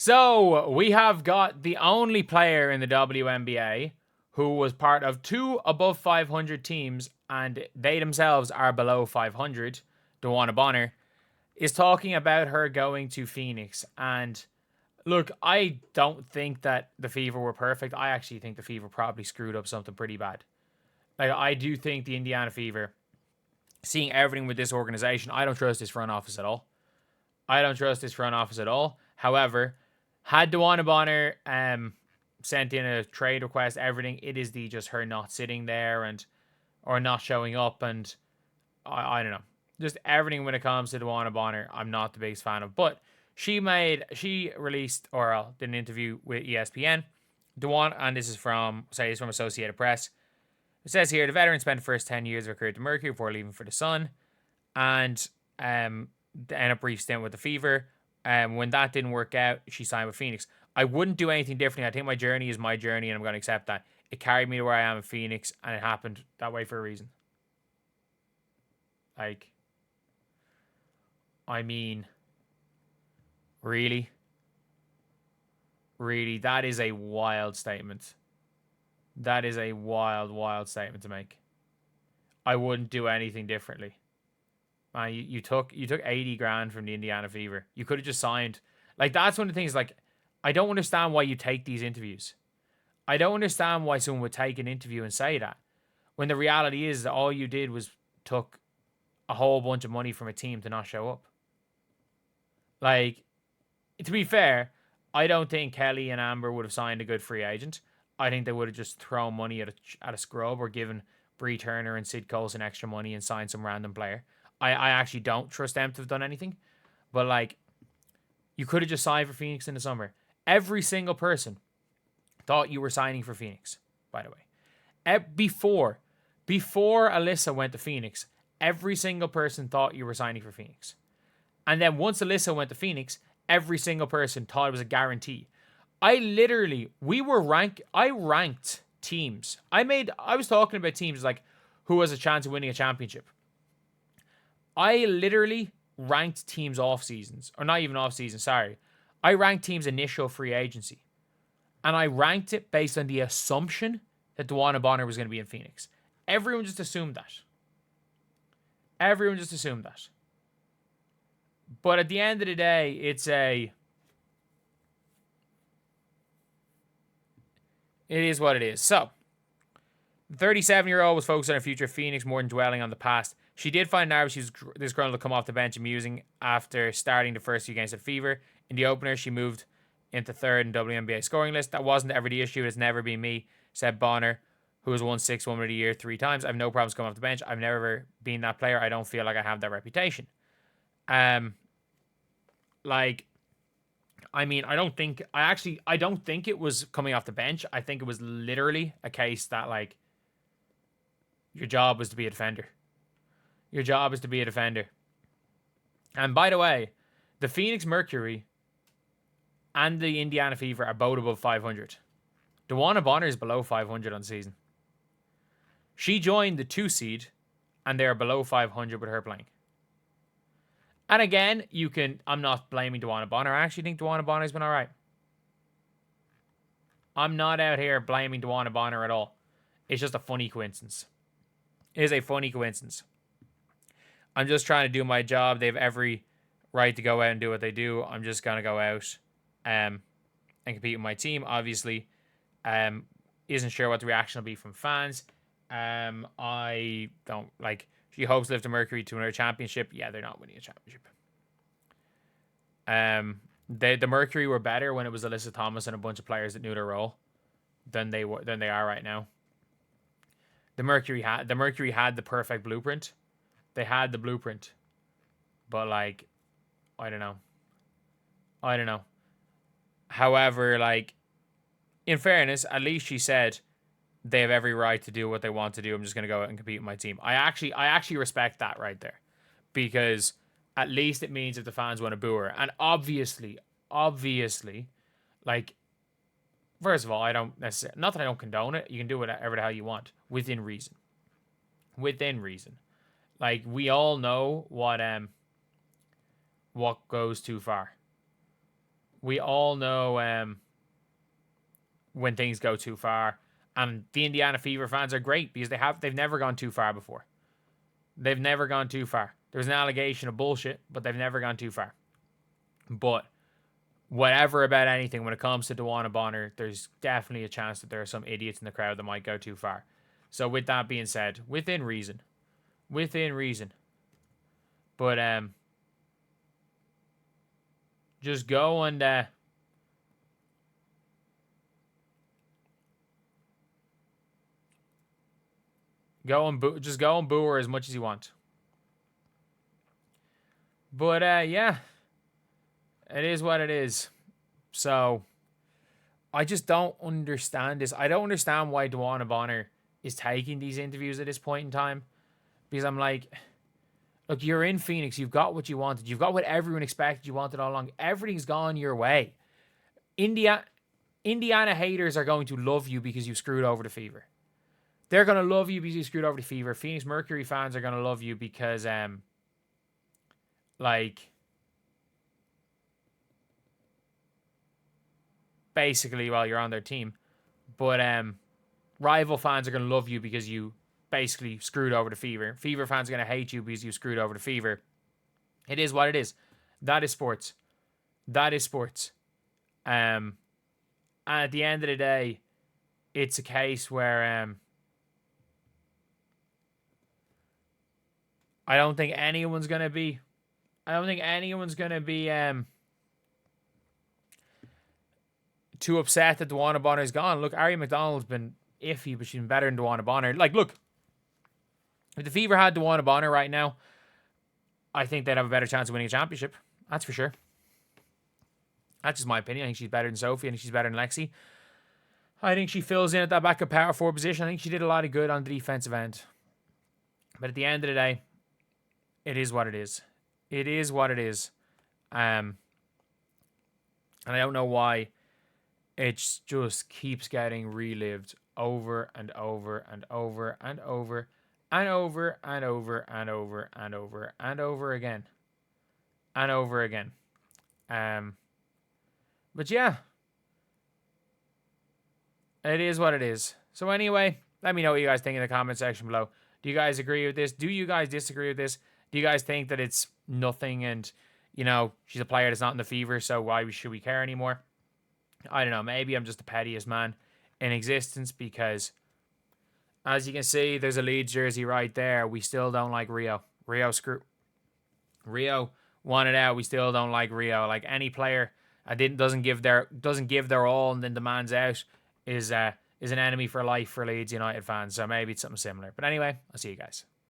So we have got the only player in the WNBA who was part of 2 above 500 teams, and they themselves are below 500. Dewanna Bonner is talking about her going to Phoenix. And look, I don't think that the Fever were perfect. I actually think the Fever probably screwed up something pretty bad. Like, I do think the Indiana Fever, seeing everything with this organization, I don't trust this front office at all. However, had Dewanna Bonner sent in a trade request, everything, it is the just her not sitting there and or not showing up, and I don't know. Just everything when it comes to Dewanna Bonner, I'm not the biggest fan of. But she released or did an interview with ESPN. Dewanna, and this is from Associated Press. It says here the veteran spent the first 10 years of her career at the Mercury before leaving for the Sun, and then a brief stint with the Fever. When that didn't work out, she signed with Phoenix. I wouldn't do anything differently. I think my journey is my journey, and I'm going to accept that. It carried me to where I am in Phoenix, and it happened that way for a reason. Like, I mean, really? Really? That is a wild statement. That is a wild, wild statement to make. I wouldn't do anything differently. Man, you took 80 grand from the Indiana Fever. You could have just signed. Like, that's one of the things, like, I don't understand why you take these interviews. I don't understand why someone would take an interview and say that, when the reality is that all you did was took a whole bunch of money from a team to not show up. Like, to be fair, I don't think Kelly and Amber would have signed a good free agent. I think they would have just thrown money at a scrub, or given Bree Turner and Sid Colson extra money and signed some random player. I actually don't trust them to have done anything. But, like, you could have just signed for Phoenix in the summer. Every single person thought you were signing for Phoenix, by the way. Before Alyssa went to Phoenix, every single person thought you were signing for Phoenix. And then once Alyssa went to Phoenix, every single person thought it was a guarantee. I ranked teams. I was talking about teams like who has a chance of winning a championship. I literally ranked teams off seasons, or not even off season, sorry. I ranked teams' initial free agency. And I ranked it based on the assumption that Dewanna Bonner was going to be in Phoenix. Everyone just assumed that. But at the end of the day, it is what it is. So, the 37-year-old was focused on her future at Phoenix more than dwelling on the past. She did find this girl to come off the bench amusing after starting the first few games at Fever. In the opener, she moved into third in WNBA scoring list. That wasn't ever the issue. It's never been me, said Bonner, who has won 6 Woman of the Year 3 times. I have no problems coming off the bench. I've never been that player. I don't feel like I have that reputation. I don't think it was coming off the bench. I think it was literally a case that, like, your job was to be a defender. And by the way, the Phoenix Mercury and the Indiana Fever are both above 500. Dewanna Bonner is below 500 on the season. She joined the 2 seed, and they're below 500 with her playing. And again, I'm not blaming Dewanna Bonner. I actually think Dewanna Bonner's been all right. I'm not out here blaming Dewanna Bonner at all. It's just a funny coincidence. It is a funny coincidence. I'm just trying to do my job. They have every right to go out and do what they do. I'm just going to go out and compete with my team. Obviously, isn't sure what the reaction will be from fans. I don't, like, she hopes to lift the Mercury to another championship. Yeah, they're not winning a championship. The Mercury were better when it was Alyssa Thomas and a bunch of players that knew their role than they are right now. The Mercury had the perfect blueprint. They had the blueprint. But, like, I don't know. However, like, in fairness, at least she said they have every right to do what they want to do. I'm just going to go out and compete with my team. I actually respect that right there. Because at least it means if the fans want to boo her. And obviously, like, first of all, I don't necessarily, not that I don't condone it. You can do whatever the hell you want within reason. Like, we all know what goes too far. we all know when things go too far. And the Indiana Fever fans are great because they've never gone too far before. They've never gone too far. There's an allegation of bullshit, but they've never gone too far. But whatever about anything, when it comes to Dewanna Bonner, there's definitely a chance that there are some idiots in the crowd that might go too far. So with that being said, within reason. But just go and just go and boo her as much as you want. But yeah, it is what it is. So I just don't understand this. I don't understand why Dewanna Bonner is taking these interviews at this point in time, because I'm like, look, you're in Phoenix. You've got what you wanted. You've got what everyone expected you wanted all along. Everything's gone your way. Indiana haters are going to love you because you screwed over the Fever. They're going to love you because you screwed over the Fever. Phoenix Mercury fans are going to love you because, basically, well, you're on their team. But rival fans are going to love you because you basically screwed over the Fever. Fever fans are going to hate you because you screwed over the Fever. It is what it is. That is sports. And at the end of the day, it's a case where I don't think anyone's gonna be too upset that Dewanna Bonner's gone. Look, Ari McDonald's been iffy, but she's been better than Dewanna Bonner. Like, look, if the Fever had Dewanna Bonner right now, I think they'd have a better chance of winning a championship. That's for sure. That's just my opinion. I think she's better than Sophie. I think she's better than Lexi. I think she fills in at that backup power forward position. I think she did a lot of good on the defensive end. But at the end of the day, it is what it is. It is what it is. And I don't know why it just keeps getting relived over and over and over and over and over and over and over and over and over again. And over again. But yeah, it is what it is. So anyway, let me know what you guys think in the comment section below. Do you guys agree with this? Do you guys disagree with this? Do you guys think that it's nothing and, you know, she's a player that's not in the Fever, so why should we care anymore? I don't know. Maybe I'm just the pettiest man in existence because, as you can see, there's a Leeds jersey right there. We still don't like Rio. Rio wanted out. We still don't like Rio. Like, any player doesn't give their all and then demands out is an enemy for life for Leeds United fans. So maybe it's something similar. But anyway, I'll see you guys.